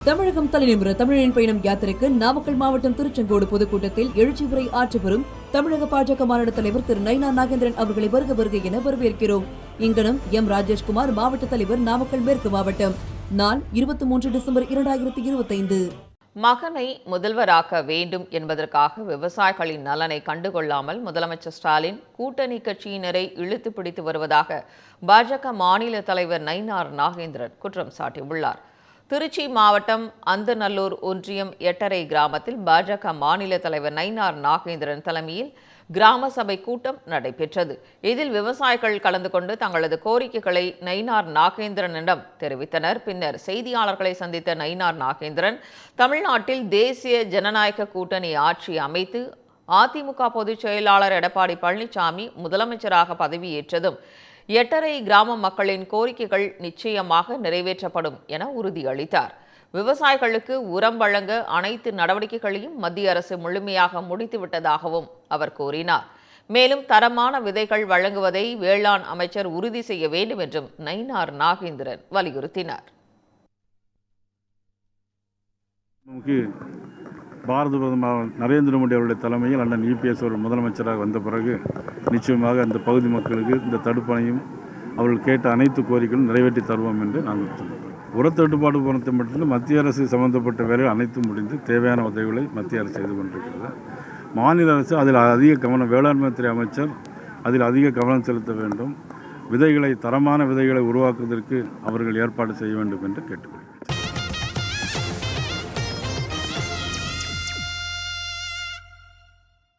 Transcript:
தமிழகம் தலைநிமிர தமிழரின் பயணம் யாத்திரைக்கு நாமக்கல் மாவட்டம் திருச்செங்கோடு பொதுக்கூட்டத்தில் எழுச்சி உரை ஆற்றி வரும் தமிழக பாஜக மாநில தலைவர் திரு நயினார் நாகேந்திரன் அவர்களை வருக என வரவேற்கிறோம். இங்கனம் எம் ராஜேஷ்குமார், மாவட்ட தலைவர், நாமக்கல் மேற்கு மாவட்டம். நாள் 23 டிசம்பர் 2025. மகனை முதல்வராக்க வேண்டும் என்பதற்காக விவசாயிகளின் நலனை கண்டுகொள்ளாமல் முதலமைச்சர் ஸ்டாலின் கூட்டணி கட்சியினரை இழுத்து பிடித்து வருவதாக பாஜக மாநில தலைவர் நயினார் நாகேந்திரன் குற்றம் சாட்டியுள்ளார். திருச்சி மாவட்டம் அந்தநல்லூர் ஒன்றியம் எட்டரை கிராமத்தில் பாஜக மாநில தலைவர் நயினார் நாகேந்திரன் தலைமையில் கிராம சபை கூட்டம் நடைபெற்றது. இதில் விவசாயிகள் கலந்து கொண்டு தங்களது கோரிக்கைகளை நயினார் நாகேந்திரனிடம் தெரிவித்தனர். பின்னர் செய்தியாளர்களை சந்தித்த நயினார் நாகேந்திரன், தமிழ்நாட்டில் தேசிய ஜனநாயக கூட்டணி ஆட்சி அமைத்து அதிமுக பொதுச் செயலாளர் எடப்பாடி பழனிசாமி முதலமைச்சராக பதவியேற்றதும் எட்டரை கிராம மக்களின் கோரிக்கைகள் நிச்சயமாக நிறைவேற்றப்படும் என உறுதியளித்தார். விவசாயிகளுக்கு உரம் வழங்க அனைத்து நடவடிக்கைகளையும் மத்திய அரசு முழுமையாக முடித்துவிட்டதாகவும் அவர் கூறினார். மேலும் தரமான விதைகள் வழங்குவதை வேளாண் அமைச்சர் உறுதி செய்ய வேண்டும் என்றும் நயினார் நாகேந்திரன் வலியுறுத்தினார். பாரத பிரதமர் நரேந்திர மோடி அவருடைய தலைமையில் அண்ணன் இபிஎஸ் அவர்கள் முதலமைச்சராக வந்த பிறகு நிச்சயமாக அந்த பகுதி மக்களுக்கு இந்த தடுப்பணையும் அவர்கள் கேட்ட அனைத்து கோரிக்கைகளும் நிறைவேற்றி தருவோம் என்று நாங்கள் சொல்லுவோம். உரத்தட்டுப்பாடு பொறுத்த மட்டும் மத்திய அரசு சம்பந்தப்பட்ட வேலைகள் அனைத்தும் முடிந்து தேவையான உதவிகளை மத்திய அரசு செய்து கொண்டிருக்கிறது. மாநில அரசு அதில் அதிக கவனம், வேளாண்மை துறை அமைச்சர் அதில் அதிக கவனம் செலுத்த வேண்டும். விதைகளை, தரமான விதைகளை உருவாக்குவதற்கு அவர்கள் ஏற்பாடு செய்ய வேண்டும் என்று கேட்டுக்கொள்கிறேன்.